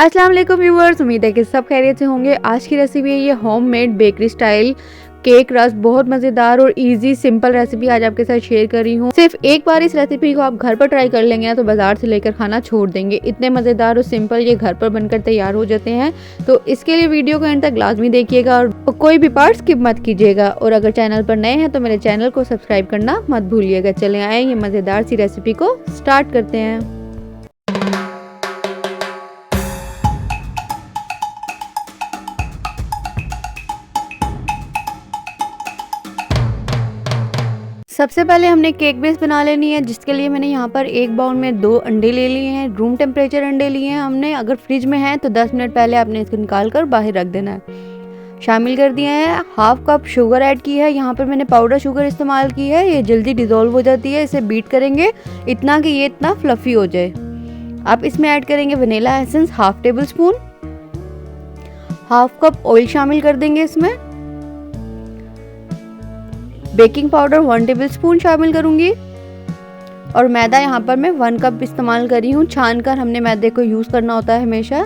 अस्सलाम वालेकुम व्यूअर्स, उम्मीद है कि सब खैरियत से होंगे। आज की रेसिपी है ये homemade bakery style cake rusk. बहुत मज़ेदार और इजी सिंपल रेसिपी आज आपके साथ शेयर कर रही हूँ। सिर्फ एक बार इस रेसिपी को आप घर पर ट्राई कर लेंगे ना तो बाजार से लेकर खाना छोड़ देंगे। इतने मज़ेदार और सिंपल ये घर पर बनकर तैयार हो जाते हैं। तो इसके लिए वीडियो को एंड तक लाजमी देखिएगा और कोई भी पार्ट स्किप मत कीजिएगा। और अगर चैनल पर नए हैं तो मेरे चैनल को सब्सक्राइब करना मत भूलिएगा। चले आए ये मज़ेदार सी रेसिपी को स्टार्ट करते हैं। सबसे पहले हमने केक बेस बना लेनी है, जिसके लिए मैंने यहाँ पर एक बाउल में 2 अंडे ले लिए हैं। रूम टेम्परेचर अंडे लिए हैं हमने। अगर फ्रिज में है तो 10 मिनट पहले आपने इसको निकाल कर बाहर रख देना है। शामिल कर दिए हैं। हाफ कप शुगर ऐड की है। यहाँ पर मैंने पाउडर शुगर इस्तेमाल की है, ये जल्दी डिज़ोल्व हो जाती है। इसे बीट करेंगे इतना कि ये इतना फ्लफ़ी हो जाए। अब इसमें ऐड करेंगे vanilla essence half table spoon. Half cup oil शामिल कर देंगे इसमें। बेकिंग पाउडर 1 टेबलस्पून शामिल करूंगी। और मैदा यहाँ पर मैं 1 कप इस्तेमाल कर रही हूँ। छान कर हमने मैदे को यूज़ करना होता है हमेशा।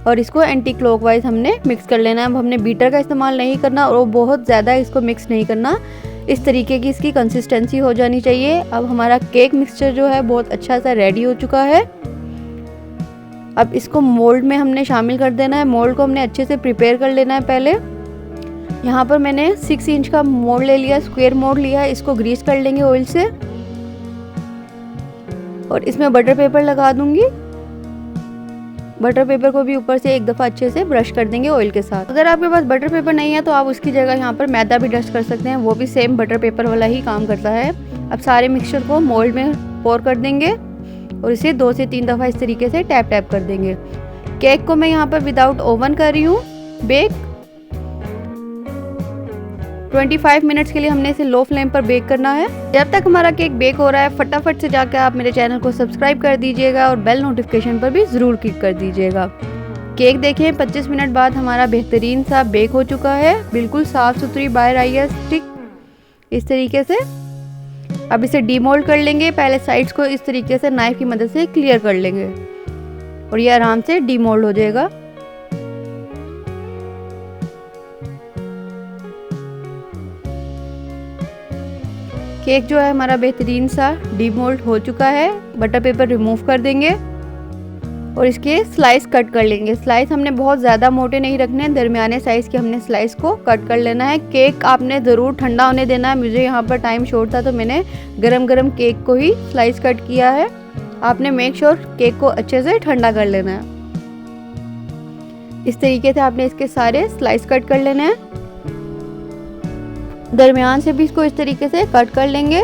और इसको एंटी क्लॉकवाइज हमने मिक्स कर लेना है। अब हमने बीटर का इस्तेमाल नहीं करना और बहुत ज़्यादा इसको मिक्स नहीं करना। इस तरीके की इसकी कंसिस्टेंसी हो जानी चाहिए। अब हमारा केक मिक्सचर जो है बहुत अच्छा सा रेडी हो चुका है। अब इसको मोल्ड में हमने शामिल कर देना है। मोल्ड को हमने अच्छे से प्रिपेयर कर लेना है। पहले यहाँ पर मैंने 6 इंच का मोल्ड ले लिया, स्क्वायर मोल्ड लिया है। इसको ग्रीस कर लेंगे ऑयल से और इसमें बटर पेपर लगा दूंगी। बटर पेपर को भी ऊपर से एक दफ़ा अच्छे से ब्रश कर देंगे ऑयल के साथ। अगर आपके पास बटर पेपर नहीं है तो आप उसकी जगह यहाँ पर मैदा भी डस्ट कर सकते हैं, वो भी सेम बटर पेपर वाला ही काम करता है। अब सारे मिक्सचर को मोल्ड में पोर कर देंगे और इसे 2 से 3 दफ़ा इस तरीके से टैप टैप कर देंगे। केक को मैं यहाँ पर विदाउट ओवन कर रही हूँ बेक। 25 मिनट्स के लिए हमने इसे लो फ्लेम पर बेक करना है। जब तक हमारा केक बेक हो रहा है फटाफट से जाकर आप मेरे चैनल को सब्सक्राइब कर दीजिएगा और बेल नोटिफिकेशन पर भी ज़रूर क्लिक कर दीजिएगा। केक देखें 25 मिनट बाद हमारा बेहतरीन सा बेक हो चुका है। बिल्कुल साफ़ सुथरी बाहर आई है स्टिक इस तरीके से। अब इसे डीमोल्ड कर लेंगे। पहले साइड्स को इस तरीके से नाइफ की मदद से क्लियर कर लेंगे और ये आराम से डीमोल्ड हो जाएगा। केक जो है हमारा बेहतरीन सा डीमोल्ड हो चुका है। बटर पेपर रिमूव कर देंगे और इसके स्लाइस कट कर लेंगे। स्लाइस हमने बहुत ज़्यादा मोटे नहीं रखने, दरमियाने साइज़ के हमने स्लाइस को कट कर लेना है। केक आपने ज़रूर ठंडा होने देना है। मुझे यहाँ पर टाइम शॉर्ट था तो मैंने गरम गरम केक को ही स्लाइस कट किया है। आपने मेक श्योर केक को अच्छे से ठंडा कर लेना है। इस तरीके से आपने इसके सारे स्लाइस कट कर लेने हैं। दरमियान से भी इसको इस तरीके से कट कर लेंगे।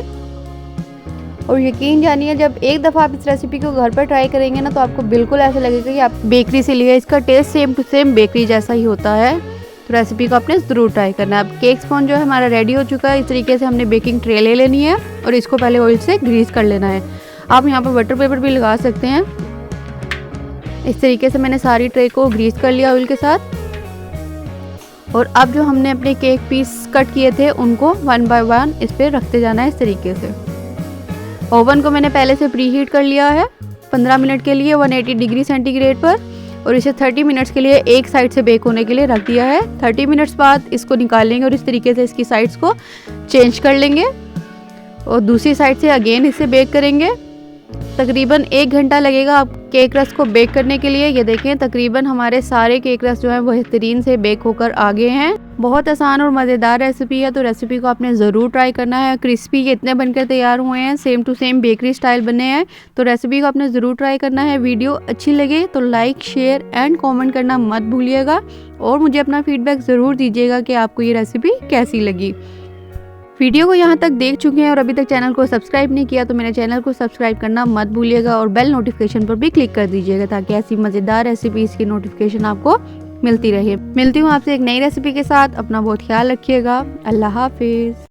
और यकीन जानिए जब एक दफ़ा आप इस रेसिपी को घर पर ट्राई करेंगे ना तो आपको बिल्कुल ऐसा लगेगा कि आप बेकरी से लिया। इसका taste same to same bakery जैसा ही होता है। तो रेसिपी को आपने ज़रूर ट्राई करना है। अब केक स्पॉन्ज जो है हमारा रेडी हो चुका है। इस तरीके से हमने बेकिंग ट्रे ले लेनी है और इसको पहले ऑयल से ग्रीस कर लेना है। आप यहाँ पर बटर पेपर भी लगा सकते हैं। इस तरीके से मैंने सारी ट्रे को ग्रीस कर लिया ऑयल के साथ। और अब जो हमने अपने केक पीस कट किए थे उनको 1 बाय 1 इस पर रखते जाना है इस तरीके से। ओवन को मैंने पहले से प्री हीट कर लिया है 15 मिनट के लिए 180 डिग्री सेंटीग्रेड पर। और इसे 30 मिनट्स के लिए एक साइड से बेक होने के लिए रख दिया है। 30 मिनट्स बाद इसको निकालेंगे और इस तरीके से इसकी साइड्स को चेंज कर लेंगे और दूसरी साइड से अगेन इसे बेक करेंगे। तकरीबन 1 घंटा लगेगा आप केक रस को बेक करने के लिए। ये देखें तकरीबन हमारे सारे केक रस जो हैं बेहतरीन से बेक होकर आ गए हैं। बहुत आसान और मज़ेदार रेसिपी है, तो रेसिपी को आपने ज़रूर ट्राई करना है। क्रिस्पी ये इतने बनकर तैयार हुए हैं, same to same bakery style बने हैं। तो रेसिपी को आपने ज़रूर ट्राई करना है। वीडियो अच्छी लगे तो लाइक शेयर एंड कॉमेंट करना मत भूलिएगा और मुझे अपना फीडबैक ज़रूर दीजिएगा कि आपको ये रेसिपी कैसी लगी। वीडियो को यहाँ तक देख चुके हैं और अभी तक चैनल को सब्सक्राइब नहीं किया तो मेरे चैनल को सब्सक्राइब करना मत भूलिएगा और बेल नोटिफिकेशन पर भी क्लिक कर दीजिएगा ताकि ऐसी मज़ेदार रेसिपीज़ की नोटिफिकेशन आपको मिलती रहे। मिलती हूँ आपसे एक नई रेसिपी के साथ। अपना बहुत ख्याल रखिएगा। अल्लाह हाफिज़।